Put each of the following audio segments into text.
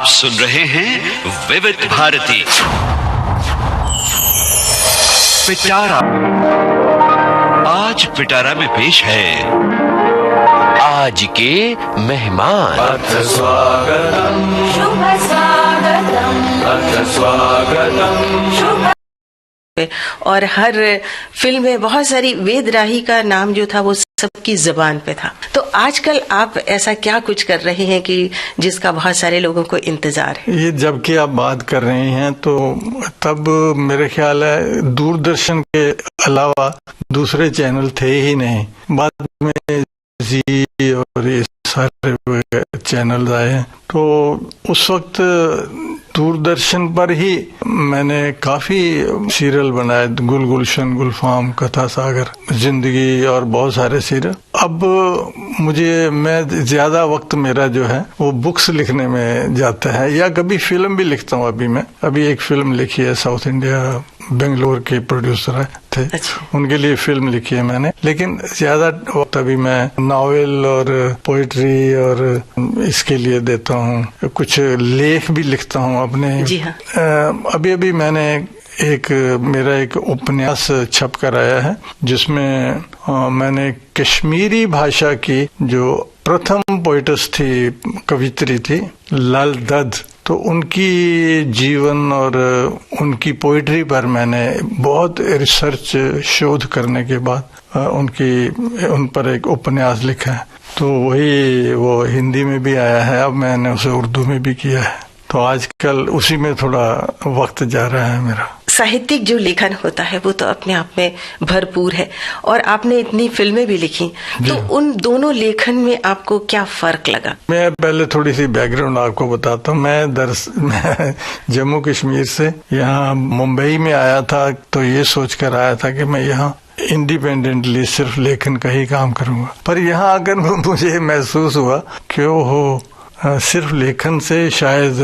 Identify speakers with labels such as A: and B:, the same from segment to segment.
A: आप सुन रहे हैं विविध भारती पिटारा। आज पिटारा में पेश है
B: आज के मेहमान।
C: अथ स्वागतम
D: शुभ स्वागतम,
C: अथ स्वागतम
D: शुभ। और हर फिल्म में बहुत सारी वेदराही का नाम जो था वो सबकी जुबान पे था। तो आजकल आप ऐसा क्या कुछ कर रहे हैं कि जिसका बहुत सारे लोगों को इंतजार है?
E: ये जबकि आप बात कर रही हैं तो तब मेरे ख्याल है दूरदर्शन के अलावा दूसरे चैनल थे ही नहीं। बाद में जी और ये सारे चैनल आए हैं, तो उस वक्त दूरदर्शन पर ही मैंने काफी सीरियल बनाए, गुल गुलशन, गुलफाम, कथा सागर, जिंदगी और बहुत सारे सीरियल। अब मैं ज्यादा वक्त मेरा जो है वो बुक्स लिखने में जाता है, या कभी फिल्म भी लिखता हूँ। अभी एक फिल्म लिखी है, साउथ इंडिया बेंगलोर के प्रोड्यूसर थे, उनके लिए फिल्म लिखी है मैंने। लेकिन ज्यादा वक्त अभी मैं नॉवेल और पोइट्री और इसके लिए देता हूँ, कुछ लेख भी लिखता हूँ अपने।
D: जी हाँ।
E: अभी मैंने मेरा एक उपन्यास छप कर आया है, जिसमें मैंने कश्मीरी भाषा की जो प्रथम पोइटस थी, कवित्री थी, लाल दद, तो उनकी जीवन और उनकी पोइट्री पर मैंने बहुत रिसर्च शोध करने के बाद उन पर एक उपन्यास लिखा है। तो वो हिंदी में भी आया है, अब मैंने उसे उर्दू में भी किया है। तो आजकल उसी में थोड़ा वक्त जा रहा है मेरा।
D: साहित्यिक जो लेखन होता है वो तो अपने आप में भरपूर है, और आपने इतनी फिल्में भी लिखी, तो उन दोनों लेखन में आपको क्या फर्क लगा? मैं
E: पहले थोड़ी सी बैकग्राउंड आपको बताता हूँ। मैं जम्मू कश्मीर से यहाँ मुंबई में आया था, तो ये सोच कर आया था कि मैं यहाँ इंडिपेंडेंटली सिर्फ लेखन का ही काम करूंगा। पर यहाँ आकर मुझे महसूस हुआ कि सिर्फ लेखन से शायद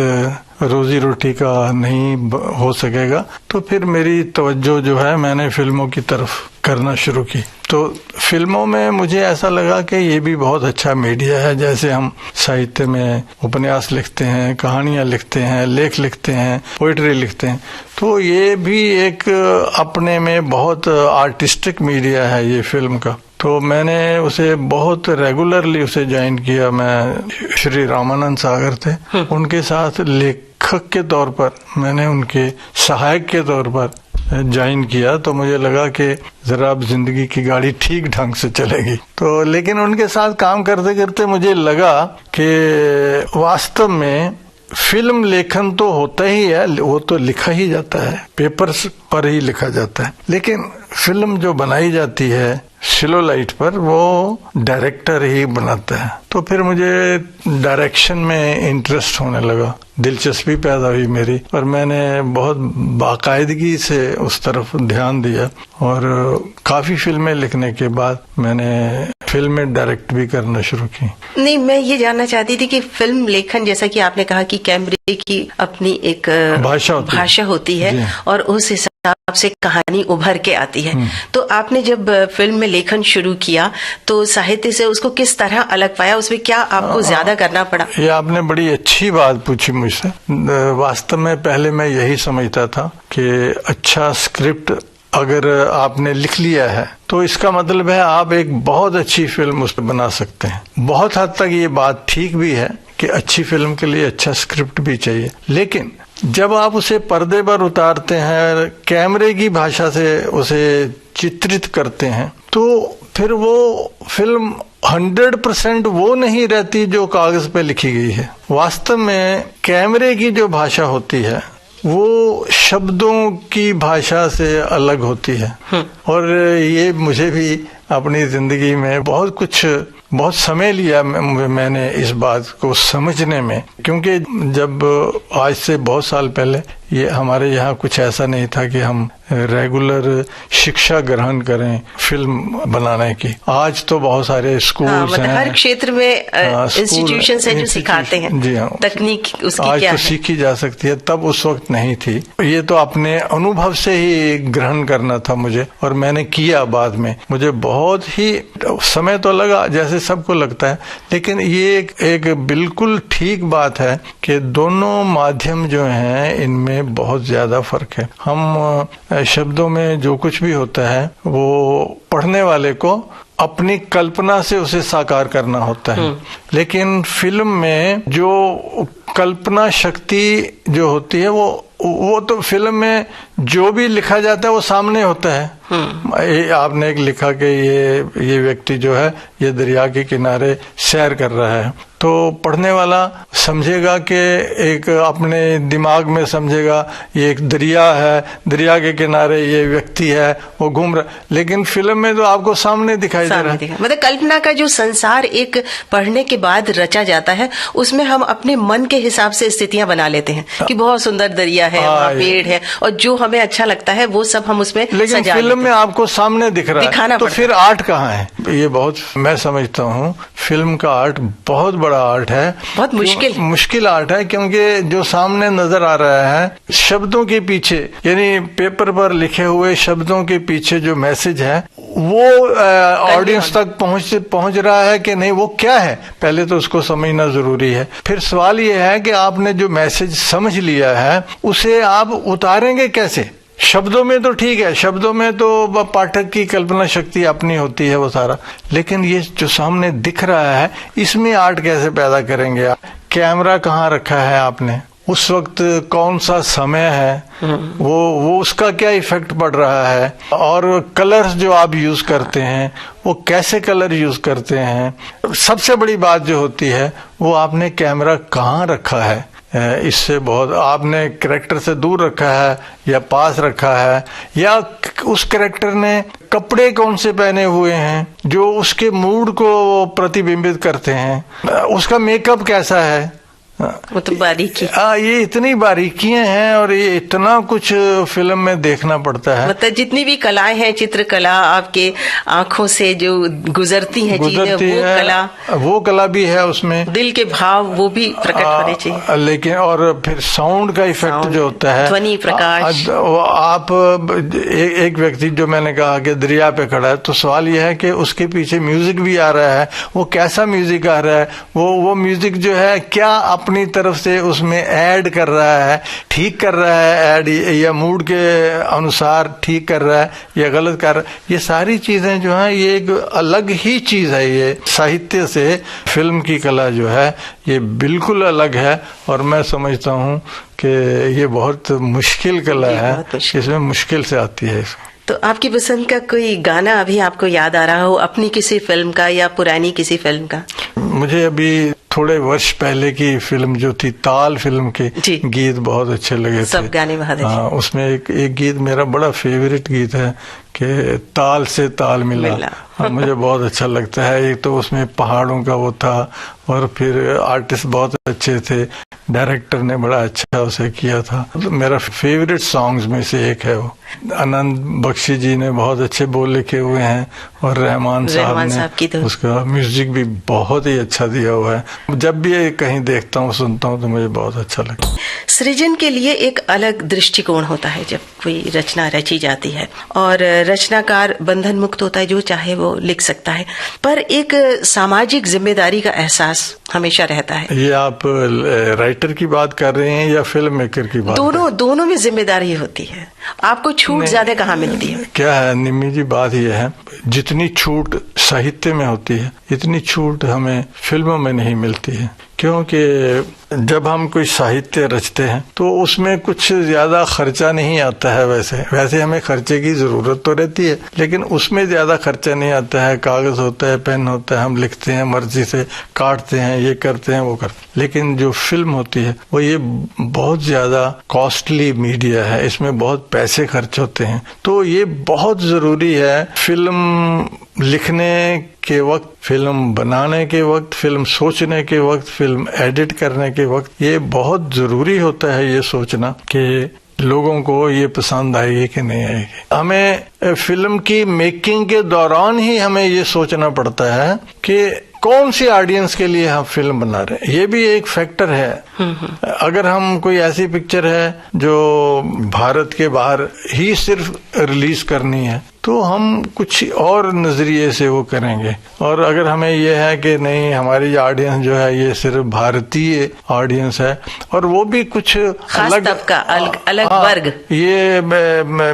E: रोजी रोटी का नहीं हो सकेगा। तो फिर मेरी तवज्जो जो है मैंने फिल्मों की तरफ करना शुरू की। तो फिल्मों में मुझे ऐसा लगा कि ये भी बहुत अच्छा मीडिया है। जैसे हम साहित्य में उपन्यास लिखते हैं, कहानियां लिखते हैं, लेख लिखते हैं, पोइट्री लिखते हैं, तो ये भी एक अपने में बहुत आर्टिस्टिक मीडिया है ये फिल्म का। तो मैंने उसे बहुत रेगुलरली उसे ज्वाइन किया। मैं श्री रामानंद सागर थे, उनके साथ लेखक के तौर पर, मैंने उनके सहायक के तौर पर ज्वाइन किया। तो मुझे लगा कि जरा अब जिंदगी की गाड़ी ठीक ढंग से चलेगी। तो लेकिन उनके साथ काम करते करते मुझे लगा कि वास्तव में फिल्म लेखन तो होता ही है, वो तो लिखा ही जाता है, पेपर्स पर ही लिखा जाता है। लेकिन फिल्म जो बनाई जाती है सिलोलाइट पर, वो डायरेक्टर ही बनाता है। तो फिर मुझे डायरेक्शन में इंटरेस्ट होने लगा, दिलचस्पी पैदा हुई मेरी, और मैंने बहुत बाकायदगी से उस तरफ ध्यान दिया। और काफी फिल्में लिखने के बाद मैंने फिल्में डायरेक्ट भी करना शुरू की।
D: नहीं, मैं ये जानना चाहती थी कि फिल्म लेखन, जैसा कि आपने कहा कि कैमरे की अपनी एक भाषा होती है और उस हिसाब से कहानी उभर के आती है। तो आपने जब फिल्म में लेखन शुरू किया तो साहित्य से उसको किस तरह अलग पाया? उसमें क्या आपको ज्यादा करना पड़ा?
E: ये आपने बड़ी अच्छी बात पूछी मुझसे। वास्तव में पहले मैं यही समझता था कि अच्छा स्क्रिप्ट अगर आपने लिख लिया है तो इसका मतलब है आप एक बहुत अच्छी फिल्म उस पर बना सकते हैं। बहुत हद तक ये बात ठीक भी है कि अच्छी फिल्म के लिए अच्छा स्क्रिप्ट भी चाहिए, लेकिन जब आप उसे पर्दे पर उतारते हैं, कैमरे की भाषा से उसे चित्रित करते हैं, तो फिर वो फिल्म 100% वो नहीं रहती जो कागज पे लिखी गई है। वास्तव में कैमरे की जो भाषा होती है वो शब्दों की भाषा से अलग होती है। और ये मुझे भी अपनी जिंदगी में बहुत समय लिया मैंने इस बात को समझने में, क्योंकि जब आज से बहुत साल पहले ये हमारे यहाँ कुछ ऐसा नहीं था कि हम रेगुलर शिक्षा ग्रहण करें फिल्म बनाने की। आज तो बहुत सारे स्कूल्स
D: मतलब
E: हैं,
D: हर क्षेत्र में इंस्टीट्यूशंस हैं जो सिखाते हैं।
E: जी हाँ,
D: तकनीक उसकी
E: आज
D: क्या
E: तो
D: है?
E: सीखी जा सकती है, तब उस वक्त नहीं थी। ये तो अपने अनुभव से ही ग्रहण करना था मुझे, और मैंने किया। बाद में मुझे बहुत ही समय तो लगा, जैसे सबको लगता है, लेकिन ये एक बिल्कुल ठीक बात है कि दोनों माध्यम जो हैं इनमें बहुत ज्यादा फर्क है। हम शब्दों में जो कुछ भी होता है वो पढ़ने वाले को अपनी कल्पना से उसे साकार करना होता है, लेकिन फिल्म में जो कल्पना शक्ति जो होती है वो तो फिल्म में जो भी लिखा जाता है वो सामने होता है। आपने एक लिखा कि ये व्यक्ति जो है ये दरिया के किनारे सैर कर रहा है, तो पढ़ने वाला समझेगा कि एक अपने दिमाग में समझेगा ये एक दरिया है, दरिया के किनारे ये व्यक्ति है वो घूम रहा, लेकिन फिल्म में तो आपको सामने दिखाई दे रहा है।
D: मतलब कल्पना का जो संसार एक पढ़ने के बाद रचा जाता है, उसमें हम अपने मन के हिसाब से स्थितियां बना लेते हैं कि बहुत सुंदर दरिया है, वहाँ पेड़ है, और जो हमें अच्छा लगता है वो सब हम उसमें
E: लेकिन फिल्म में आपको सामने दिख रहा है, तो फिर आर्ट कहाँ है? ये बहुत, मैं समझता हूँ फिल्म का आर्ट बहुत बड़ा आर्ट है, बहुत मुश्किल आर्ट है, क्योंकि जो सामने नजर आ रहा है शब्दों के पीछे, यानी पेपर पर लिखे हुए शब्दों के पीछे जो मैसेज है वो ऑडियंस तक पहुंच रहा है कि नहीं, वो क्या है, पहले तो उसको समझना जरूरी है। फिर सवाल ये है कि आपने जो मैसेज समझ लिया है उसे आप उतारेंगे कैसे? शब्दों में तो ठीक है, शब्दों में तो पाठक की कल्पना शक्ति अपनी होती है वो सारा, लेकिन ये जो सामने दिख रहा है इसमें आर्ट कैसे पैदा करेंगे आप? कैमरा कहाँ रखा है आपने, उस वक्त कौन सा समय है, वो उसका क्या इफेक्ट पड़ रहा है, और कलर्स जो आप यूज करते हैं वो कैसे कलर यूज करते हैं। सबसे बड़ी बात जो होती है वो आपने कैमरा कहाँ रखा है, इससे बहुत, आपने कैरेक्टर से दूर रखा है या पास रखा है, या उस कैरेक्टर ने कपड़े कौन से पहने हुए हैं जो उसके मूड को प्रतिबिंबित करते हैं, उसका मेकअप कैसा है,
D: वो तो बारीकी।
E: ये इतनी बारीकियां हैं और ये इतना कुछ फिल्म में देखना पड़ता है।
D: मतलब जितनी भी कलाएं हैं, चित्रकला, आपके आंखों से जो गुजरती हैं चीजें, वो कला भी है उसमें, दिल के भाव वो भी प्रकट होने चाहिए।
E: लेकिन और फिर साउंड का इफेक्ट जो होता है,
D: ध्वनि प्रकाश,
E: आप एक व्यक्ति जो मैंने कहा कि दरिया पे खड़ा है, तो सवाल यह है कि उसके पीछे म्यूजिक भी आ रहा है, वो कैसा म्यूजिक आ रहा है, वो म्यूजिक जो है क्या अपनी तरफ से उसमें ऐड कर रहा है, ठीक कर रहा है ऐड, या मूड के अनुसार ठीक कर रहा है या गलत कर रहा है। ये सारी चीजें जो हैं ये एक अलग ही चीज है। ये साहित्य से फिल्म की कला जो है ये बिल्कुल अलग है, और मैं समझता हूँ कि ये बहुत मुश्किल कला है, इसमें मुश्किल से आती है।
D: तो आपकी पसंद का कोई गाना अभी आपको याद आ रहा हो, अपनी किसी फिल्म का या पुरानी किसी फिल्म का?
E: मुझे अभी थोड़े वर्ष पहले की फिल्म जो थी ताल फिल्म के गीत बहुत अच्छे लगे थे।
D: सब गाने बहुत अच्छे।
E: हाँ, उसमें एक गीत मेरा बड़ा फेवरेट गीत है कि ताल से ताल मिला। हाँ, मुझे बहुत अच्छा लगता है। एक तो उसमें पहाड़ों का वो था, और फिर आर्टिस्ट बहुत अच्छे थे, डायरेक्टर ने बड़ा अच्छा उसे किया था। तो मेरा फेवरेट सॉन्ग्स में से एक है वो। आनंद बख्शी जी ने बहुत अच्छे बोल लिखे हुए हैं, और रहमान साहब ने तो उसका म्यूजिक भी बहुत ही अच्छा दिया हुआ है। जब भी कहीं देखता हूँ सुनता हूँ तो मुझे बहुत अच्छा लगता है।
D: सृजन के लिए एक अलग दृष्टिकोण होता है जब कोई रचना रची जाती है, और रचनाकार बंधन मुक्त होता है, जो चाहे वो लिख सकता है, पर एक सामाजिक जिम्मेदारी का एहसास हमेशा रहता है।
E: ये आप राइटर की बात कर रहे हैं या फिल्म मेकर की बात?
D: दोनों में जिम्मेदारी होती है। आपको छूट ज्यादा कहाँ मिलती है?
E: क्या है निम्मी जी, बात यह है जितनी छूट साहित्य में होती है इतनी छूट हमें फिल्मों में नहीं मिलती है, क्योंकि जब हम कोई साहित्य रचते हैं तो उसमें कुछ ज्यादा खर्चा नहीं आता है। वैसे हमें खर्चे की जरूरत तो रहती है, लेकिन उसमें ज्यादा खर्चा नहीं आता है। कागज होता है, पेन होता है, हम लिखते हैं, मर्जी से काटते हैं हैं, ये करते हैं, वो करते हैं, लेकिन जो फिल्म होती है वो ये बहुत ज्यादा कॉस्टली मीडिया है, इसमें बहुत पैसे खर्च होते हैं। तो ये बहुत जरूरी है फिल्म लिखने के वक्त, फिल्म बनाने के वक्त, फिल्म सोचने के वक्त, फिल्म एडिट करने के वक्त, ये बहुत जरूरी होता है ये सोचना कि लोगों को ये पसंद आएगी कि नहीं आएगी। हमें फिल्म की मेकिंग के दौरान ही हमें ये सोचना पड़ता है कि कौन सी ऑडियंस के लिए हम फिल्म बना रहे हैं। ये भी एक फैक्टर है। अगर हम कोई ऐसी पिक्चर है जो भारत के बाहर ही सिर्फ रिलीज करनी है तो हम कुछ और नजरिए से वो करेंगे, और अगर हमें ये है कि नहीं हमारी ऑडियंस जो है ये सिर्फ भारतीय ऑडियंस है और वो भी कुछ
D: खास तबका, अलग वर्ग,
E: ये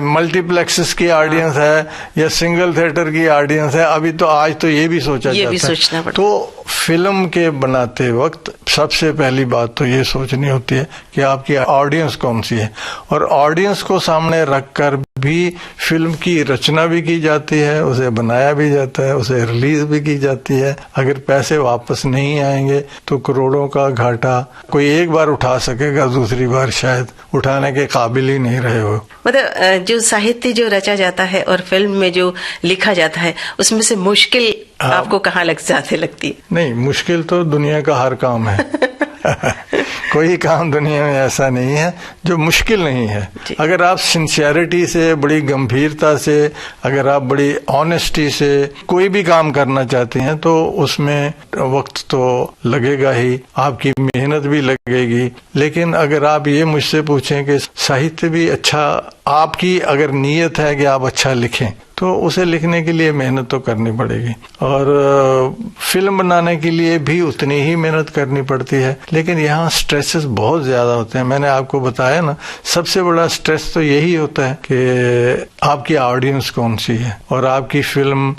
E: मल्टीप्लेक्सेस की ऑडियंस है या सिंगल थिएटर की ऑडियंस है, अभी तो आज तो ये भी सोचा जाता है। तो फिल्म के बनाते वक्त सबसे पहली बात तो ये सोचनी होती है कि आपकी ऑडियंस कौन सी है, और ऑडियंस को सामने रखकर भी फिल्म की रचना भी की जाती है, उसे बनाया भी जाता है, उसे रिलीज भी की जाती है। अगर पैसे वापस नहीं आएंगे तो करोड़ों का घाटा कोई एक बार उठा सकेगा, दूसरी बार शायद उठाने के काबिल ही नहीं रहे हो।
D: मतलब जो साहित्य जो रचा जाता है और फिल्म में जो लिखा जाता है उसमें से मुश्किल आपको कहाँ लगती है?
E: नहीं, मुश्किल तो दुनिया का हर काम है। कोई काम दुनिया में ऐसा नहीं है जो मुश्किल नहीं है। अगर आप सिंसियरिटी से, बड़ी गंभीरता से, अगर आप बड़ी ऑनेस्टी से कोई भी काम करना चाहते हैं तो उसमें वक्त तो लगेगा ही, आपकी मेहनत भी लगेगी। लेकिन अगर आप ये मुझसे पूछें कि साहित्य भी अच्छा, आपकी अगर नीयत है कि आप अच्छा लिखें तो उसे लिखने के लिए मेहनत तो करनी पड़ेगी, और फिल्म बनाने के लिए भी उतनी ही मेहनत करनी पड़ती है। लेकिन यहाँ स्ट्रेसेस बहुत ज्यादा होते हैं। मैंने आपको बताया ना, सबसे बड़ा स्ट्रेस तो यही होता है कि आपकी ऑडियंस कौन सी है और आपकी फिल्म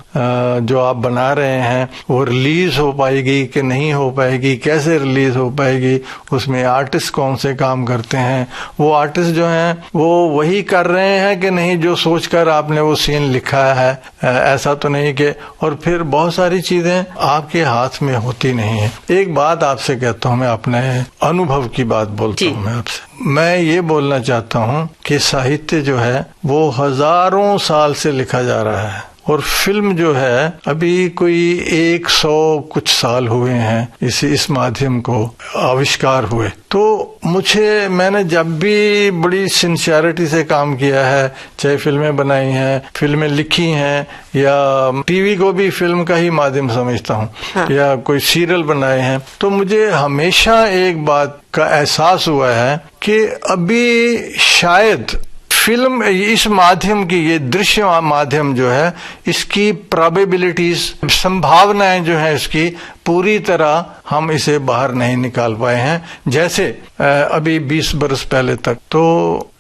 E: जो आप बना रहे हैं वो रिलीज हो पाएगी कि नहीं हो पाएगी, कैसे रिलीज हो पाएगी, उसमें आर्टिस्ट कौन से काम करते हैं, वो आर्टिस्ट जो हैं वो वही कर रहे हैं कि नहीं जो सोचकर आपने वो सीन लिखा है, ऐसा तो नहीं कि, और फिर बहुत सारी चीजें आपके हाथ में होती नहीं है। एक बात आपसे कहता हूँ, मैं अपने अनुभव की बात बोलता हूँ मैं आपसे। मैं ये बोलना चाहता हूँ कि साहित्य जो है वो हजारों साल से लिखा जा रहा है, और फिल्म जो है अभी कोई 100 कुछ साल हुए हैं इस माध्यम को आविष्कार हुए। तो मैंने जब भी बड़ी सिंसियरिटी से काम किया है, चाहे फिल्में बनाई हैं, फिल्में लिखी हैं, या टीवी को भी फिल्म का ही माध्यम समझता हूँ, या कोई सीरियल बनाए हैं, तो मुझे हमेशा एक बात का एहसास हुआ है कि अभी शायद फिल्म, इस माध्यम की, ये दृश्य माध्यम जो है, इसकी प्रोबेबिलिटीज, संभावनाएं जो है इसकी पूरी तरह हम इसे बाहर नहीं निकाल पाए हैं। जैसे अभी 20 बरस पहले तक तो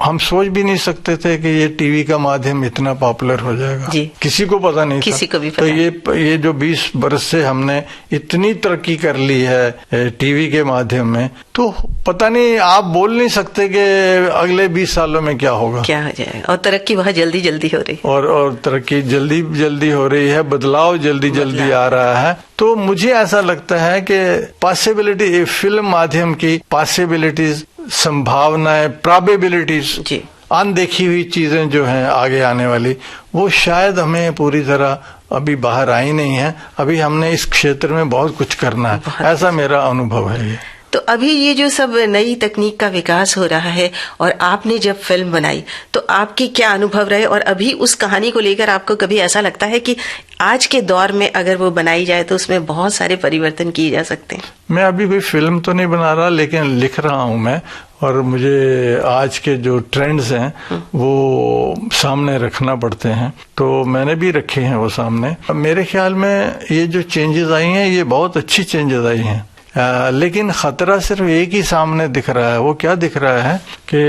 E: हम सोच भी नहीं सकते थे कि ये टीवी का माध्यम इतना पॉपुलर हो जाएगा। किसी को पता नहीं, किसी को भी पता। तो ये जो 20 बरस से हमने इतनी तरक्की कर ली है टीवी के माध्यम में, तो पता नहीं, आप बोल नहीं सकते कि अगले 20 सालों में क्या होगा,
D: क्या हो जाएगा। और तरक्की वहाँ जल्दी जल्दी हो रही, और
E: तरक्की जल्दी जल्दी हो रही है, बदलाव जल्दी जल्दी आ रहा है। तो मुझे ऐसा लगता है कि पॉसिबिलिटी, फिल्म माध्यम की पॉसिबिलिटीज, संभावनाएं, प्रोबेबिलिटीज, अनदेखी हुई चीजें जो हैं आगे आने वाली, वो शायद हमें पूरी तरह अभी बाहर आई नहीं है। अभी हमने इस क्षेत्र में बहुत कुछ करना है, ऐसा मेरा अनुभव है ये।
D: तो अभी ये जो सब नई तकनीक का विकास हो रहा है और आपने जब फिल्म बनाई तो आपके क्या अनुभव रहे, और अभी उस कहानी को लेकर आपको कभी ऐसा लगता है कि आज के दौर में अगर वो बनाई जाए तो उसमें बहुत सारे परिवर्तन किए जा सकते हैं?
E: मैं अभी कोई फिल्म तो नहीं बना रहा, लेकिन लिख रहा हूँ मैं, और मुझे आज के जो ट्रेंड्स हैं वो सामने रखना पड़ते हैं, तो मैंने भी रखे हैं वो सामने। मेरे ख्याल में ये जो चेंजेस आई हैं ये बहुत अच्छी चेंजेस आई हैं, लेकिन खतरा सिर्फ एक ही सामने दिख रहा है। वो क्या दिख रहा है कि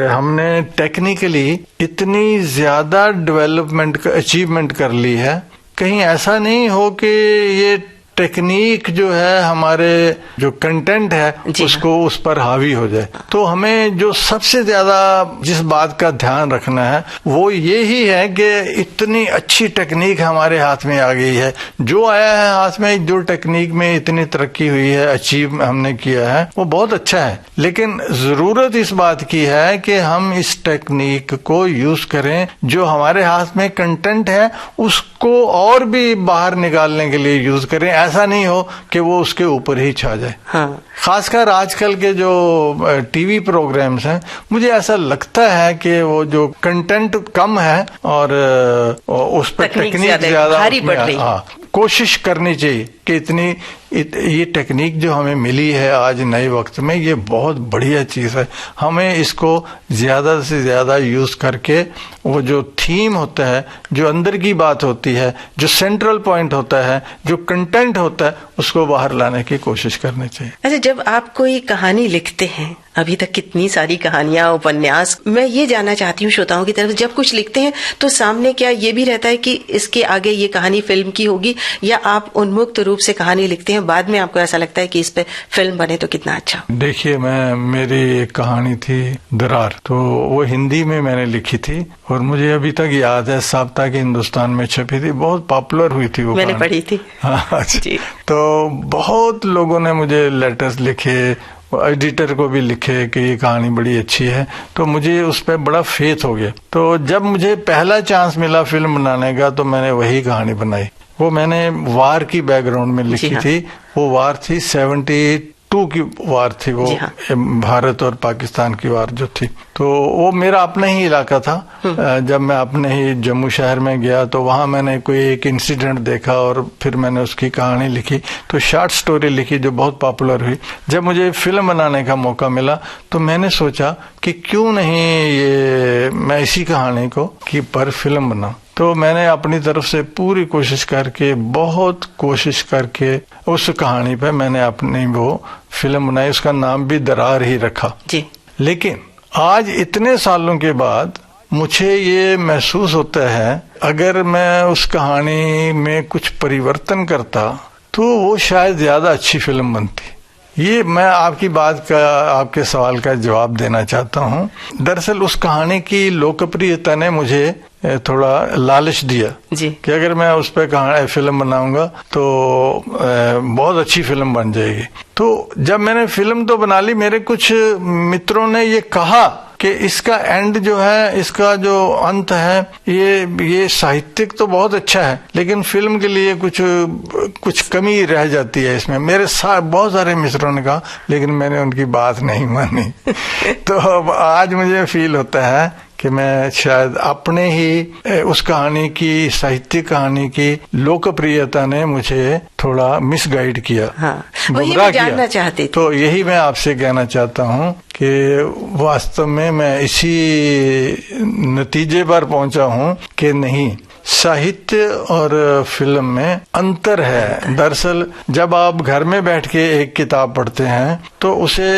E: हमने टेक्निकली इतनी ज्यादा डेवलपमेंट, अचीवमेंट कर ली है, कहीं ऐसा नहीं हो कि ये टेक्निक जो है, हमारे जो कंटेंट है उसको उस पर हावी हो जाए। तो हमें जो सबसे ज्यादा जिस बात का ध्यान रखना है वो ये ही है कि इतनी अच्छी टेक्निक हमारे हाथ में आ गई है, जो आया है हाथ में, जो टेक्निक में इतनी तरक्की हुई है, अचीव हमने किया है, वो बहुत अच्छा है। लेकिन जरूरत इस बात की है कि हम इस टेक्निक को यूज करें, जो हमारे हाथ में कंटेंट है उसको और भी बाहर निकालने के लिए यूज करें। ऐसा नहीं हो कि वो उसके ऊपर ही छा जाए।
D: हाँ।
E: खासकर आजकल के जो टीवी प्रोग्राम्स हैं, मुझे ऐसा लगता है कि वो जो कंटेंट कम है और उस पर टेक्निक ज्यादा
D: भारी पड़ रही।
E: कोशिश करनी चाहिए कि ये टेक्निक जो हमें मिली है आज नए वक्त में, ये बहुत बढ़िया चीज है। हमें इसको ज्यादा से ज्यादा यूज करके वो जो थीम होता है, जो अंदर की बात होती है, जो सेंट्रल पॉइंट होता है, जो कंटेंट होता है, उसको बाहर लाने की कोशिश करनी चाहिए।
D: अच्छा, जब आप कोई कहानी लिखते हैं, अभी तक कितनी सारी कहानियां, उपन्यास, मैं ये जानना चाहती हूँ श्रोताओं की तरफ, जब कुछ लिखते हैं तो सामने क्या ये भी रहता है कि इसके आगे ये कहानी फिल्म की होगी, या आप उन्मुक्त रूप से कहानी लिखते हैं, बाद में आपको ऐसा लगता है कि इस पे फिल्म बने तो कितना अच्छा?
E: देखिए, मेरी एक कहानी थी दरार, तो वो हिंदी में मैंने लिखी थी और मुझे अभी तक याद है, साप्ताहिक हिंदुस्तान में छपी थी, बहुत पॉपुलर हुई थी वो,
D: मैंने पढ़ी थी।
E: हाँ जी। तो बहुत लोगों ने मुझे लेटर्स लिखे, एडिटर को भी लिखे कि ये कहानी बड़ी अच्छी है, तो मुझे उस पर बड़ा फेथ हो गया। तो जब मुझे पहला चांस मिला फिल्म बनाने का, तो मैंने वही कहानी बनाई। वो मैंने वार की बैकग्राउंड में लिखी थी। वो वार थी 72 की वार थी वो, भारत और पाकिस्तान की वार जो थी। तो वो मेरा अपना ही इलाका था। जब मैं अपने ही जम्मू शहर में गया तो वहां मैंने कोई एक इंसिडेंट देखा और फिर मैंने उसकी कहानी लिखी, तो शॉर्ट स्टोरी लिखी जो बहुत पॉपुलर हुई। जब मुझे फिल्म बनाने का मौका मिला तो मैंने सोचा कि क्यों नहीं ये मैं इसी कहानी को पर फिल्म बनाऊं। तो मैंने अपनी तरफ से पूरी कोशिश करके, बहुत कोशिश करके उस कहानी पे मैंने अपनी वो फिल्म बनाई। उसका नाम भी दरार ही रखा जी। लेकिन आज इतने सालों के बाद मुझे ये महसूस होता है, अगर मैं उस कहानी में कुछ परिवर्तन करता तो वो शायद ज्यादा अच्छी फिल्म बनती। ये मैं आपकी बात का, आपके सवाल का जवाब देना चाहता हूँ। दरअसल उस कहानी की लोकप्रियता ने मुझे थोड़ा लालच दिया जी कि अगर मैं उस पर कहानी फिल्म बनाऊंगा तो बहुत अच्छी फिल्म बन जाएगी। तो जब मैंने फिल्म तो बना ली, मेरे कुछ मित्रों ने ये कहा कि इसका एंड जो है, इसका जो अंत है, ये साहित्यिक तो बहुत अच्छा है, लेकिन फिल्म के लिए कुछ कमी रह जाती है इसमें। मेरे साथ बहुत सारे मित्रों ने कहा, लेकिन मैंने उनकी बात नहीं मानी। तो आज मुझे फील होता है कि मैं शायद अपने ही उस कहानी की, साहित्यिक कहानी की लोकप्रियता ने मुझे थोड़ा मिसगाइड किया, गुमराह किया। चाहती थी। तो यही मैं आपसे कहना चाहता हूँ कि वास्तव में मैं इसी नतीजे पर पहुंचा हूँ कि नहीं, साहित्य और फिल्म में अंतर है। दरअसल जब आप घर में बैठ के एक किताब पढ़ते हैं तो उसे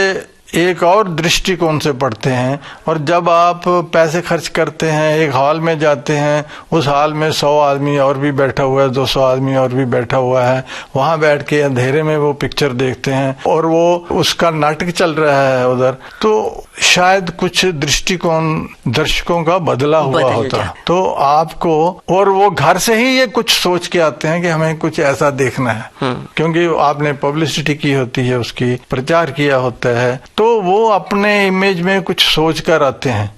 E: एक और दृष्टिकोण से पढ़ते हैं, और जब आप पैसे खर्च करते हैं, एक हॉल में जाते हैं, उस हॉल में 100 आदमी और भी बैठा हुआ है, 200 आदमी और भी बैठा हुआ है, वहां बैठ के अंधेरे में वो पिक्चर देखते हैं और वो उसका नाटक चल रहा है उधर, तो शायद कुछ दृष्टिकोण दर्शकों का बदला हुआ होता। तो आपको, और वो घर से ही ये कुछ सोच के आते हैं कि हमें कुछ ऐसा देखना है, क्योंकि आपने पब्लिसिटी की होती है, उसकी प्रचार किया होता है, तो वो अपने इमेज में कुछ सोच कर आते हैं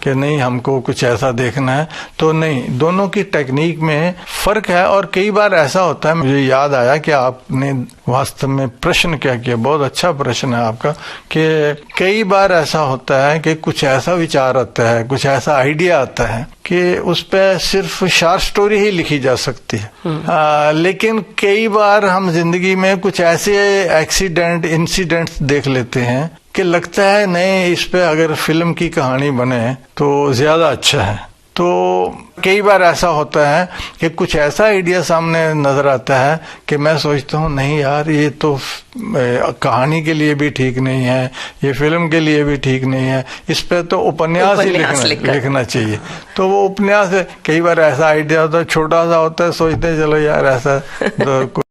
E: कि नहीं, हमको कुछ ऐसा देखना है। तो नहीं, दोनों की टेक्निक में फर्क है। और कई बार ऐसा होता है, मुझे याद आया कि आपने वास्तव में प्रश्न क्या किया, बहुत अच्छा प्रश्न है आपका, कि कई बार ऐसा होता है कि कुछ ऐसा विचार आता है, कुछ ऐसा आइडिया आता है कि उस पे सिर्फ शॉर्ट स्टोरी ही लिखी जा सकती है। लेकिन कई बार हम जिंदगी में कुछ ऐसे इंसिडेंट्स देख लेते हैं कि लगता है नहीं, इस पे अगर फिल्म की कहानी बने तो ज्यादा अच्छा है। तो कई बार ऐसा होता है कि कुछ ऐसा आइडिया सामने नजर आता है कि मैं सोचता हूँ नहीं यार, ये तो कहानी के लिए भी ठीक नहीं है, ये फिल्म के लिए भी ठीक नहीं है, इस पे तो उपन्यास ही लिखना चाहिए। तो वो उपन्यास, कई बार ऐसा आइडिया होता है, छोटा सा होता है, सोचते हैं चलो यार ऐसा तो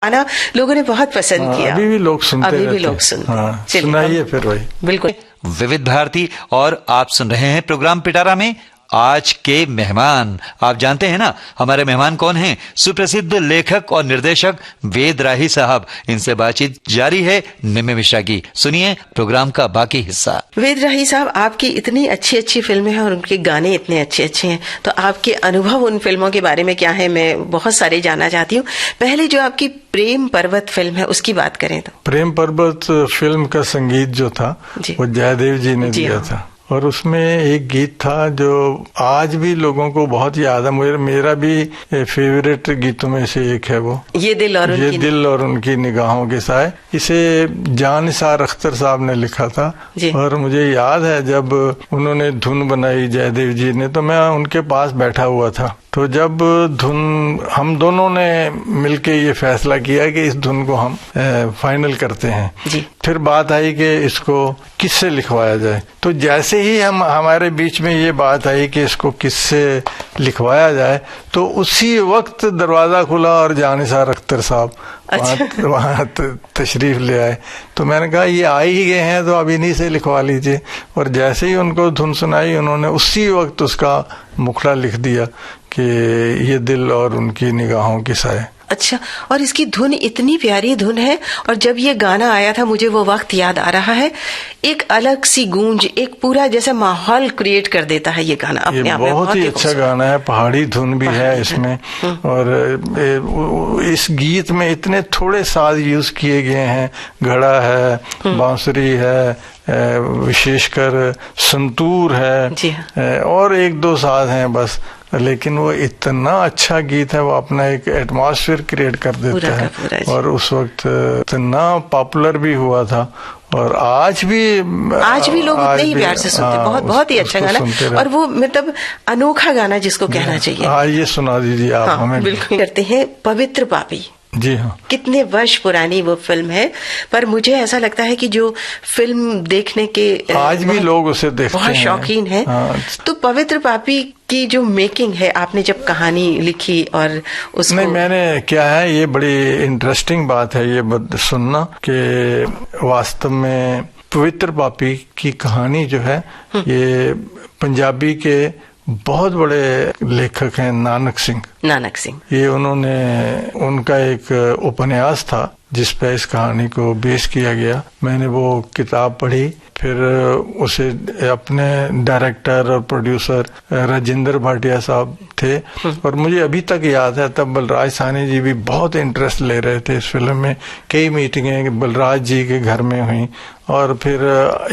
D: गाना लोगों ने बहुत पसंद किया।
E: अभी भी लोग सुनते
D: अभी
E: रहते
D: भी लोग सुनते।
E: हाँ, सुनाइए फिर भाई।
D: बिल्कुल।
F: विविध भारती और आप सुन रहे हैं प्रोग्राम पिटारा में आज के मेहमान। आप जानते हैं ना हमारे मेहमान कौन हैं? सुप्रसिद्ध लेखक और निर्देशक वेद राही साहब। इनसे बातचीत जारी है निम्मे मिश्रा की। सुनिए प्रोग्राम का बाकी हिस्सा।
D: वेद राही साहब, आपकी इतनी अच्छी अच्छी फिल्में हैं और उनके गाने इतने अच्छे अच्छे हैं, तो आपके अनुभव उन फिल्मों के बारे में क्या है? मैं बहुत सारे जानना चाहती हूँ। पहले जो आपकी प्रेम पर्वत फिल्म है उसकी बात करें तो।
E: प्रेम पर्वत फिल्म का संगीत जो था वो जयदेव जी ने दिया था, और उसमें एक गीत था जो आज भी लोगों को बहुत याद है। मेरा भी फेवरेट गीतों में से एक है वो, ये दिल और उनकी निगाहों के साए। इसे जानिसार अख्तर साहब ने लिखा था, और मुझे याद है जब उन्होंने धुन बनाई जयदेव जी ने, तो मैं उनके पास बैठा हुआ था। तो जब धुन, हम दोनों ने मिलके ये फैसला किया कि इस धुन को हम फाइनल करते हैं। फिर बात आई कि इसको किससे लिखवाया जाए। तो जैसे ही हमारे बीच में ये बात आई कि इसको किससे लिखवाया जाए, तो उसी वक्त दरवाजा खुला और जानिसार अख्तर साहब वहाँ तशरीफ ले आए। तो मैंने कहा ये आ ही गए हैं तो अब इन्हीं से लिखवा लीजिए। और जैसे ही उनको धुन सुनाई, उन्होंने उसी वक्त उसका मुखड़ा लिख दिया कि ये दिल और उनकी निगाहों की साए।
D: अच्छा, और इसकी धुन इतनी प्यारी धुन है, और जब ये गाना आया था मुझे वो वक्त याद आ रहा है। एक अलग सी गूंज, एक पूरा जैसे माहौल क्रिएट कर देता है ये गाना अपने आप में। बहुत ही अच्छा गाना है, पहाड़ी धुन भी है इसमें, और इस गीत में इतने थोड़े साज यूज किए गए हैं। घड़ा है, बांसुरी है, विशेषकर संतूर है, और एक दो साज हैं बस, लेकिन वो इतना अच्छा गीत है। वो अपना एक एटमॉस्फेयर क्रिएट कर देता है, और उस वक्त इतना पॉपुलर भी हुआ था, और आज भी लोग उतने ही प्यार से सुनते हैं। बहुत ही अच्छा गाना, और वो मतलब अनोखा गाना जिसको कहना चाहिए।
E: ये सुना दीजिए आप हमें।
D: बिल्कुल करते हैं। पवित्र पापी,
E: जी हाँ,
D: कितने वर्ष पुरानी वो फिल्म है, पर मुझे ऐसा लगता है कि जो फिल्म देखने के
E: आज भी लोग उसे देखते हैं,
D: बहुत शौकीन हैं। तो पवित्र पापी की जो मेकिंग है, आपने जब कहानी लिखी और उसको,
E: नहीं, मैंने क्या है, ये बड़ी इंटरेस्टिंग बात है ये सुनना कि वास्तव में पवित्र पापी की कहानी जो है ये पंजाबी के बहुत बड़े लेखक हैं नानक सिंह। ये उनका एक उपन्यास था जिस पे इस कहानी को बेस किया गया। मैंने वो किताब पढ़ी, फिर उसे अपने डायरेक्टर और प्रोड्यूसर राजेंद्र भाटिया साहब थे, और मुझे अभी तक याद है तब बलराज साहनी जी भी बहुत इंटरेस्ट ले रहे थे इस फिल्म में। कई मीटिंगें बलराज जी के घर में हुई, और फिर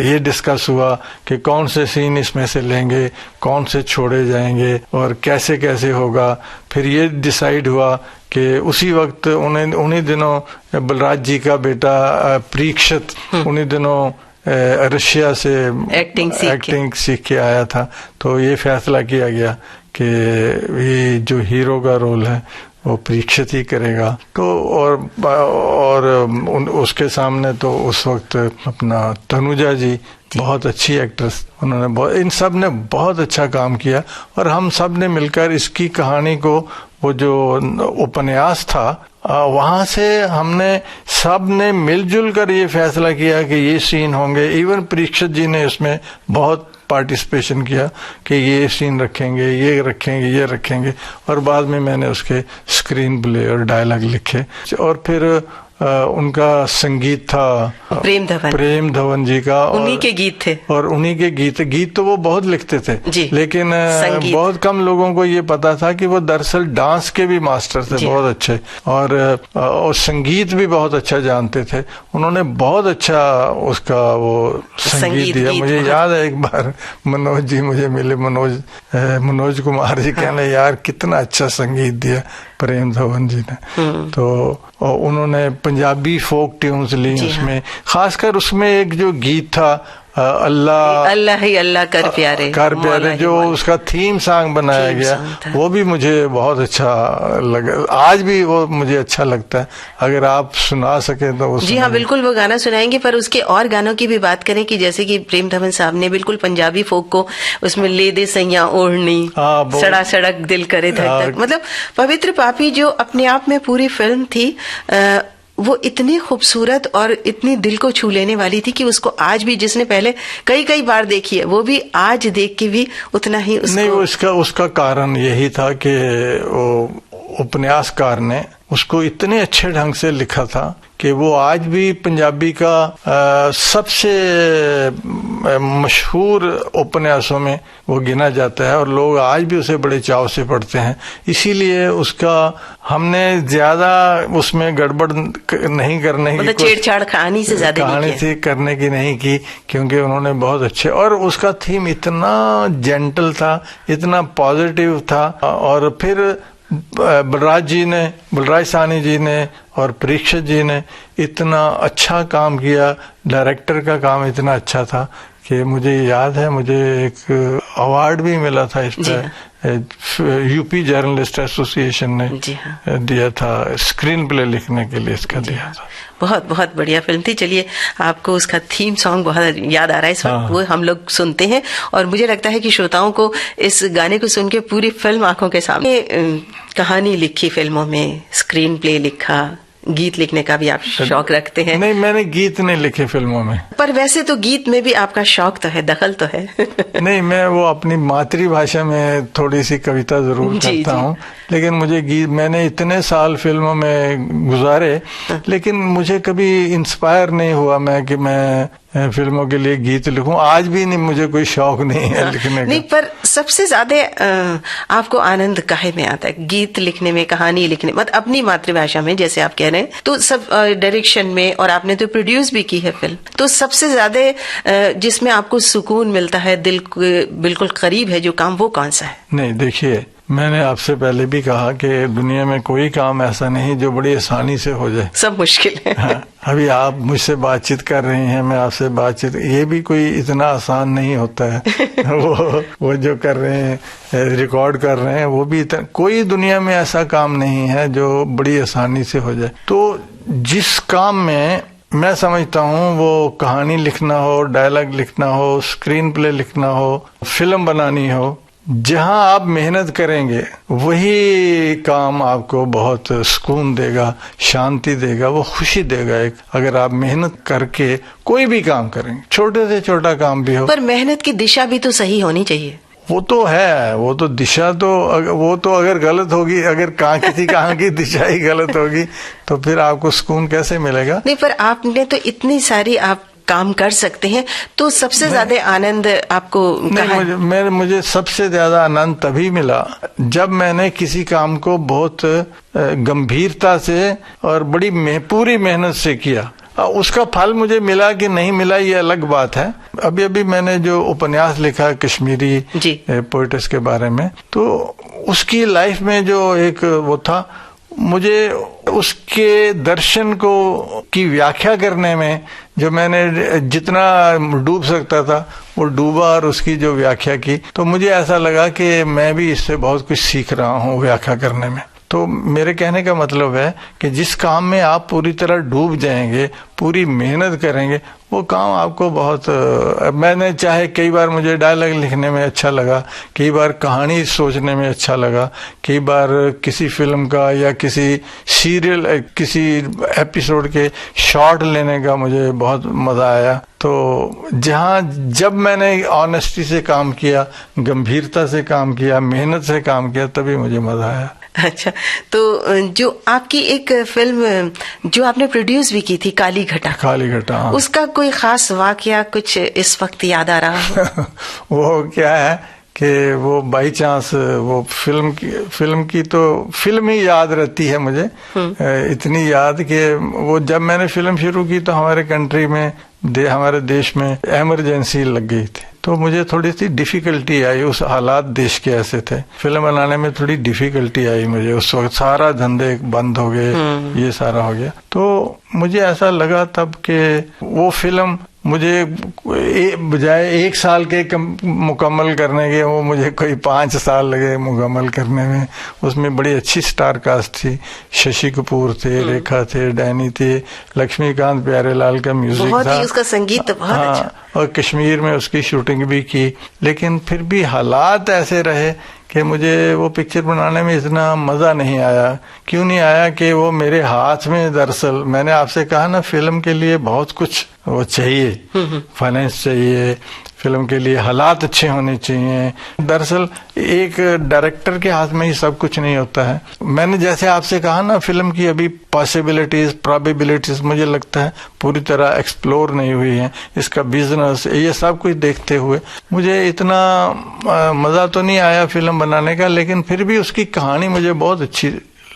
E: ये डिस्कस हुआ कि कौन से सीन इसमें से लेंगे, कौन से छोड़े जाएंगे, और कैसे कैसे होगा। फिर ये डिसाइड हुआ कि उसी वक्त उन्हीं दिनों बलराज जी का बेटा परीक्षित उन्हीं दिनों रशिया से एक्टिंग सीख के आया था। तो ये फैसला किया गया कि ये जो हीरो का रोल है वो परीक्षित ही करेगा। तो और उसके सामने तो उस वक्त अपना तनुजा जी बहुत अच्छी एक्ट्रेस, उन्होंने इन सब ने बहुत अच्छा काम किया, और हम सब ने मिलकर इसकी कहानी को, वो जो उपन्यास था वहां से हमने सब ने मिलजुल कर ये फैसला किया कि ये सीन होंगे। इवन परीक्षित जी ने इसमें बहुत पार्टिसिपेशन किया कि ये सीन रखेंगे, ये रखेंगे, ये रखेंगे, और बाद में मैंने उसके स्क्रीन प्ले और डायलॉग लिखे। और फिर उनका संगीत था प्रेम धवन जी का,
D: उन्हीं के गीत थे, और
E: उन्हीं के गीत तो वो बहुत लिखते थे, लेकिन बहुत कम लोगों को ये पता था कि वो दरअसल डांस के भी मास्टर थे, बहुत अच्छे, और संगीत भी बहुत अच्छा जानते थे। उन्होंने बहुत अच्छा उसका वो संगीत दिया। मुझे याद है एक बार मनोज जी मुझे मिले, मनोज कुमार जी, कहने यार कितना अच्छा संगीत दिया प्रेम धवन जी ने। तो उन्होंने पंजाबी फोक ट्यून्स ली उसमें, खासकर उसमें एक जो गीत था अल्लाह
D: अल्लाह ही अल्लाह कर प्यारे,
E: जो उसका थीम सॉन्ग बनाया गया, वो भी मुझे बहुत अच्छा लगा। आज भी वो मुझे अच्छा लगता है। अगर आप सुना सके तो
D: जी हाँ, बिल्कुल वो गाना सुनाएंगे। पर उसके और गानों की भी बात करें कि जैसे कि प्रेम धवन साहब ने बिल्कुल पंजाबी फोक को उसमें ले दे सैया ओढ़नी, सड़ा सड़क दिल करे धक धक, मतलब पवित्र पापी जो अपने आप में पूरी फिल्म थी, वो इतनी खूबसूरत और इतनी दिल को छू लेने वाली थी कि उसको आज भी जिसने पहले कई बार देखी है, वो भी आज देख के भी उतना ही उसको...
E: नहीं, उसका कारण यही था कि वो उपन्यासकार ने उसको इतने अच्छे ढंग से लिखा था कि वो आज भी पंजाबी का सबसे मशहूर उपन्यासों में वो गिना जाता है और लोग आज भी उसे बड़े चाव से पढ़ते हैं। इसीलिए उसका हमने ज्यादा उसमें गड़बड़ नहीं करने की,
D: छेड़छाड़ कहानी से ज्यादा
E: करने की नहीं की, क्योंकि उन्होंने बहुत अच्छे, और उसका थीम इतना जेंटल था, इतना पॉजिटिव था। और फिर बलराज साहनी जी ने और परीक्षित जी ने इतना अच्छा काम किया, डायरेक्टर का काम इतना अच्छा था कि मुझे याद है मुझे एक अवार्ड भी मिला था इस पर, यूपी जर्नलिस्ट एसोसिएशन ने दिया था, स्क्रीन प्ले लिखने के लिए इसका दिया था।
D: बहुत बहुत बढ़िया फिल्म थी। चलिए, आपको उसका थीम सॉन्ग बहुत याद आ रहा है इस वक्त, वो हम लोग सुनते हैं और मुझे लगता है कि श्रोताओं को इस गाने को सुन के पूरी फिल्म आंखों के सामने। कहानी लिखी फिल्मों में, स्क्रीन प्ले लिखा, गीत लिखने का भी आप शौक रखते हैं?
E: नहीं, मैंने गीत नहीं लिखे फिल्मों में।
D: पर वैसे तो गीत में भी आपका शौक तो है, दखल तो है।
E: नहीं, मैं वो अपनी मातृभाषा में थोड़ी सी कविता जरूर करता हूँ, लेकिन मुझे गीत, मैंने इतने साल फिल्मों में गुजारे, लेकिन मुझे कभी इंस्पायर नहीं हुआ मैं कि मैं फिल्मों के लिए गीत लिखूं। आज भी नहीं, मुझे कोई शौक नहीं है लिखने का।
D: नहीं, पर सबसे ज्यादा आपको आनंद काहे में आता है? गीत लिखने में, कहानी लिखने, मतलब अपनी मातृभाषा में जैसे आप कह रहे हैं, तो सब डायरेक्शन में, और आपने तो प्रोड्यूस भी की है फिल्म, तो सबसे ज्यादा जिसमें आपको सुकून मिलता है, दिल बिल्कुल करीब है जो काम, वो कौन सा है?
E: नहीं, देखिए, मैंने आपसे पहले भी कहा कि दुनिया में कोई काम ऐसा नहीं जो बड़ी आसानी से हो जाए, सब मुश्किल है। हाँ, अभी आप मुझसे बातचीत कर रही हैं, मैं आपसे बातचीत, ये भी कोई इतना आसान नहीं होता है। वो जो कर रहे हैं, रिकॉर्ड कर रहे हैं, वो भी इतना, कोई दुनिया में ऐसा काम नहीं है जो बड़ी आसानी से हो जाए। तो जिस काम में मैं समझता हूँ, वो कहानी लिखना हो, डायलॉग लिखना हो, स्क्रीन प्ले लिखना हो, फिल्म बनानी हो, जहां आप मेहनत करेंगे वही काम आपको बहुत सुकून देगा, शांति देगा, वो खुशी देगा एक। अगर आप मेहनत करके कोई भी काम करेंगे, छोटे से छोटा काम भी हो,
D: पर मेहनत की दिशा भी तो सही होनी चाहिए।
E: वो तो है, वो तो दिशा तो, वो तो अगर गलत होगी, अगर किसी काम की दिशा ही गलत होगी तो फिर आपको सुकून कैसे मिलेगा?
D: नहीं, पर आपने तो इतनी सारी आप काम कर सकते हैं, तो सबसे ज्यादा आनंद आपको
E: नहीं, मुझे सबसे ज्यादा आनंद तभी मिला जब मैंने किसी काम को बहुत गंभीरता से और बड़ी पूरी मेहनत से किया। उसका फल मुझे मिला कि नहीं मिला, ये अलग बात है। अभी मैंने जो उपन्यास लिखा कश्मीरी पोएट्स के बारे में, तो उसकी लाइफ में जो एक वो था, मुझे उसके दर्शन को की व्याख्या करने में जो मैंने जितना डूब सकता था वो डूबा और उसकी जो व्याख्या की, तो मुझे ऐसा लगा कि मैं भी इससे बहुत कुछ सीख रहा हूँ व्याख्या करने में। तो मेरे कहने का मतलब है कि जिस काम में आप पूरी तरह डूब जाएंगे, पूरी मेहनत करेंगे, वो काम आपको बहुत, मैंने चाहे कई बार मुझे डायलॉग लिखने में अच्छा लगा, कई बार कहानी सोचने में अच्छा लगा, कई बार किसी फिल्म का या किसी सीरियल, किसी एपिसोड के शॉट लेने का मुझे बहुत मजा आया। तो जब मैंने ऑनेस्टी से काम किया, गंभीरता से काम किया, मेहनत से काम किया, तभी मुझे मजा आया।
D: अच्छा, तो जो आपकी एक फिल्म जो आपने प्रोड्यूस भी की थी, काली घटा,
E: हाँ।
D: उसका कोई खास वाकया कुछ इस वक्त याद आ रहा हो?
E: वो क्या है कि वो बाई चांस वो फिल्म की तो फिल्म ही याद रहती है मुझे, इतनी याद कि वो जब मैंने फिल्म शुरू की तो हमारे कंट्री में, हमारे देश में इमरजेंसी लग गई थी। तो मुझे थोड़ी सी डिफिकल्टी आई, उस हालात देश के ऐसे थे, फिल्म बनाने में थोड़ी डिफिकल्टी आई मुझे उस वक्त। सारा धंधे बंद हो गए, ये सारा हो गया। तो मुझे ऐसा लगा तब कि वो फिल्म मुझे बजाय 1 साल के मुकम्मल करने के, वो मुझे कोई 5 साल लगे मुकम्मल करने में। उसमें बड़ी अच्छी स्टार कास्ट थी, शशि कपूर थे, रेखा थे, डैनी थे, लक्ष्मीकांत प्यारेलाल का म्यूजिक था,
D: उसका संगीत बहुत अच्छा।
E: और कश्मीर में उसकी शूटिंग भी की। लेकिन फिर भी हालात ऐसे रहे कि मुझे वो पिक्चर बनाने में इतना मजा नहीं आया। क्यों नहीं आया कि वो मेरे हाथ में, दरअसल मैंने आपसे कहा ना, फिल्म के लिए बहुत कुछ वो चाहिए, फाइनेंस चाहिए, फिल्म के लिए हालात अच्छे होने चाहिए। दरअसल एक डायरेक्टर के हाथ में ही सब कुछ नहीं होता है। मैंने जैसे आपसे कहा ना, फिल्म की अभी पॉसिबिलिटीज, प्रोबेबिलिटीज मुझे लगता है पूरी तरह एक्सप्लोर नहीं हुई है। इसका बिजनेस, ये सब कुछ देखते हुए मुझे इतना मजा तो नहीं आया फिल्म बनाने का, लेकिन फिर भी उसकी कहानी मुझे बहुत अच्छी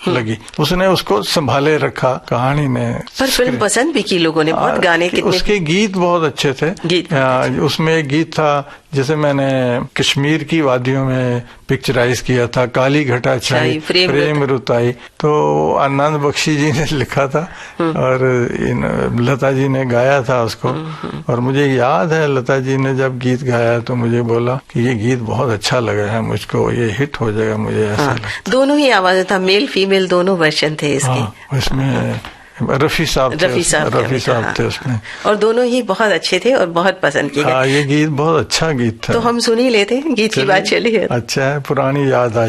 E: लगी। उसने उसको संभाले रखा कहानी ने।
D: पर फिल्म पसंद भी की लोगों ने बहुत, गाने कितने,
E: उसके गीत बहुत अच्छे थे। उसमें एक गीत था जैसे मैंने कश्मीर की वादियों में पिक्चराइज किया था, काली घटा छाई प्रेम रुताई, तो आनंद बख्शी जी ने लिखा था और लता जी ने गाया था उसको। और मुझे याद है लता जी ने जब गीत गाया तो मुझे बोला कि ये गीत बहुत अच्छा लगा है मुझको, ये हिट हो जाएगा, मुझे ऐसा लगता।
D: दोनों ही आवाजें था, मेल फीमेल दोनों वर्जन थे इसके।
E: इसमें रफी साहब थे उसमें,
D: और दोनों ही बहुत अच्छे थे और बहुत पसंद किए गए।
E: ये गीत बहुत अच्छा गीत था।
D: तो हम सुन ही लेते हैं, गीत की बात चली है।
E: अच्छा है, पुरानी याद आई।